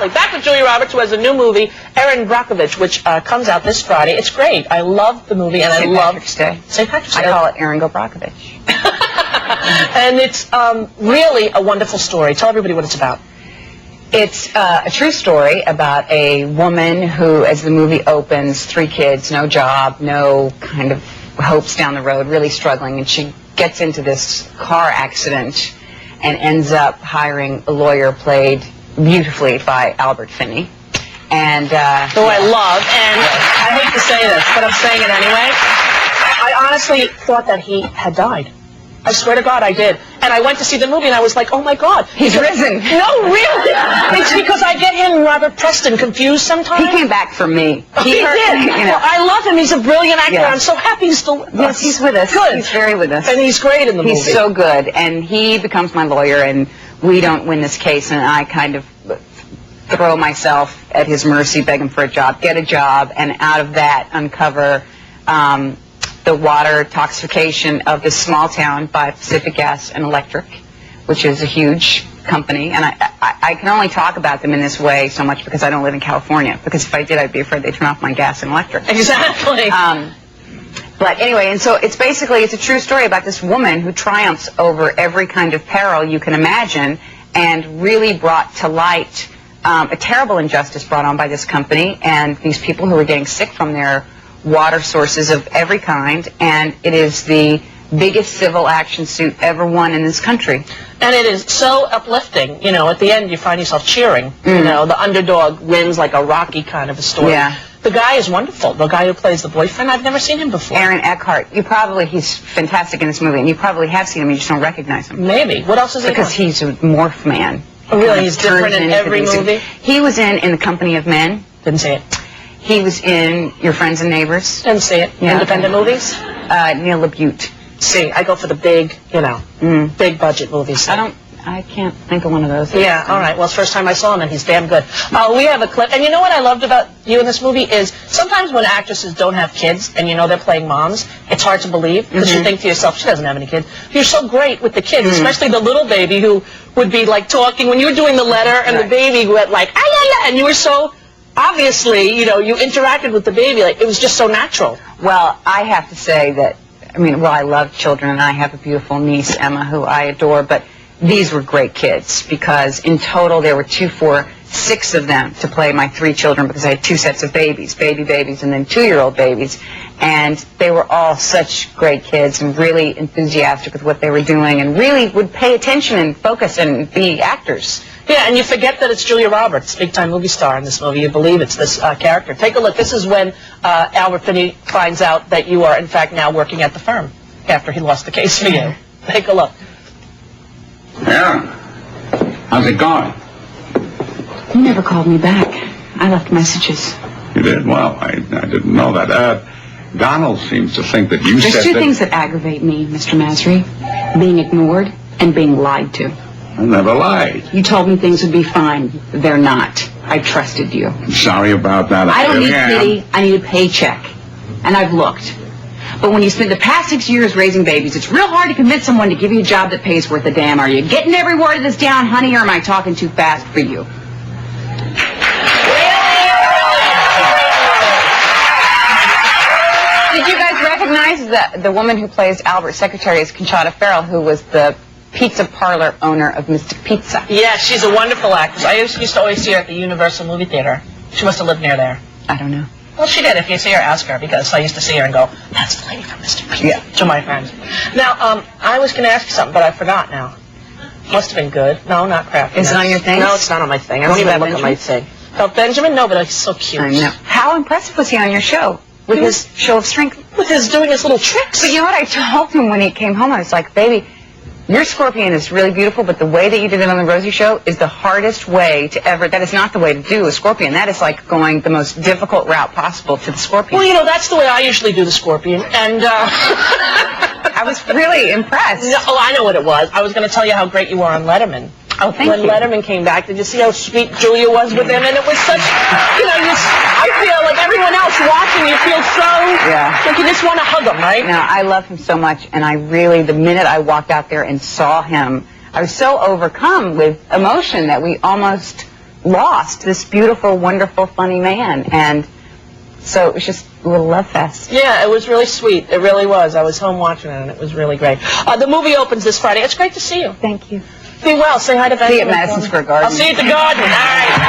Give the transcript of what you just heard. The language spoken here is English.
Exactly. Back with Julia Roberts, who has a new movie, Erin, Brockovich, which comes out this Friday. It's great. I love the movie, and I love Patrick's Day. St. Patrick's Day. I call it Erin Go Brockovich. And it's really a wonderful story. Tell everybody what it's about. It's a true story about a woman who, as the movie opens, 3 kids, no job, no kind of hopes down the road, really struggling, and she gets into this car accident and ends up hiring a lawyer played beautifully by Albert Finney. And who I love, and I hate to say this, but I'm saying it anyway. I honestly thought that he had died. I swear to God, I did. And I went to see the movie, and I was like, oh, my God. He's risen. No, really. It's because I get him and Robert Preston confused sometimes. He came back for me. He did. You know. Well, I love him. He's a brilliant actor. Yes. I'm so happy he's still with us. Yes, he's with us. Good. He's very with us. And he's great in the movie. He's so good. And he becomes my lawyer, and we don't win this case, and I kind of throw myself at his mercy, beg him for a job, get a job, and out of that uncover the water toxification of this small town by Pacific Gas and Electric, which is a huge company. And I can only talk about them in this way so much because I don't live in California. Because if I did, I'd be afraid they'd turn off my gas and electric. Exactly. But anyway, and so it's basically, it's a true story about this woman who triumphs over every kind of peril you can imagine and really brought to light a terrible injustice brought on by this company and these people who were getting sick from their water sources of every kind, and it is the biggest civil action suit ever won in this country. And it is so uplifting. You know, at the end you find yourself cheering. You know, the underdog wins, like a Rocky kind of a story. Yeah. The guy is wonderful. The guy who plays the boyfriend, I've never seen him before. Aaron Eckhart. He's fantastic in this movie, and you probably have seen him, you just don't recognize him. Maybe. What else is he Because on? he's a morph man. Oh, really? He's different in every movie? He was in The Company of Men. Didn't see it. He was in Your Friends and Neighbors. Didn't see it. Yeah. Independent movies? Neil LaBute. See, I go for the big, you know, big budget movies. I can't think of one of those. Yeah, all right. Well, it's the first time I saw him, and he's damn good. We have a clip. And you know what I loved about you in this movie is sometimes when actresses don't have kids and you know they're playing moms, it's hard to believe because you think to yourself, she doesn't have any kids. You're so great with the kids, especially the little baby who would be, like, talking. When you were doing the letter and the baby went like, ah, and you were so, obviously, you know, you interacted with the baby. Like, it was just so natural. Well, I have to say that, I love children, and I have a beautiful niece, Emma, who I adore, but these were great kids because in total there were 2, 4, 6 of them to play my 3 children because I had 2 sets of babies, baby babies, and then 2-year-old babies. And they were all such great kids and really enthusiastic with what they were doing and really would pay attention and focus and be actors. Yeah, and you forget that it's Julia Roberts, big-time movie star in this movie. You believe it's this character. Take a look. This is when Albert Finney finds out that you are, in fact, now working at the firm after he lost the case for you. Take a look. Erin, how's it going? You never called me back. I left messages. You did? Well, I didn't know that. Donald seems to think that you said There's 2 things that aggravate me, Mr. Masry. Being ignored and being lied to. I never lied. You told me things would be fine. They're not. I trusted you. I'm sorry about that. I don't need pity. I need a paycheck. And I've looked. But when you spend the past 6 years raising babies, it's real hard to convince someone to give you a job that pays worth a damn. Are you getting every word of this down, honey, or am I talking too fast for you? Did you guys recognize the woman who plays Albert's secretary is Conchata Ferrell, who was the pizza parlor owner of Mystic Pizza? Yeah, she's a wonderful actress. I used to always see her at the Universal Movie Theater. She must have lived near there. I don't know. Well, she did. If you see her, ask her, because I used to see her and go, that's the lady from Mr. Pizza, to my friends. Now, I was going to ask you something, but I forgot now. Must have been good. No, not crap. Is it on your thing? No, it's not on my thing. I don't even look at my thing. Oh, Benjamin? No, but he's so cute. I know. How impressive was he on your show? With his show of strength? With his doing his little tricks. But you know what I told him when he came home? I was like, baby, your scorpion is really beautiful, but the way that you did it on the Rosie show is the hardest way to ever, that is not the way to do a scorpion. That is like going the most difficult route possible to the scorpion. Well, you know, that's the way I usually do the scorpion, and I was really impressed. No, oh, I know what it was. I was going to tell you how great you were on Letterman. Oh, thank you. When Letterman came back, did you see how sweet Julia was with him? And it was such, you know, I feel like everyone else watching, you feel so, like you just want to hug him, right? No, I love him so much, and I really, the minute I walked out there and saw him, I was so overcome with emotion that we almost lost this beautiful, wonderful, funny man. And so it was just a little love fest. Yeah, it was really sweet. It really was. I was home watching it, and it was really great. The movie opens this Friday. It's great to see you. Thank you. Be well. Say hi to Beth. See you at Madison Square Garden. I'll see you at the Garden. All right.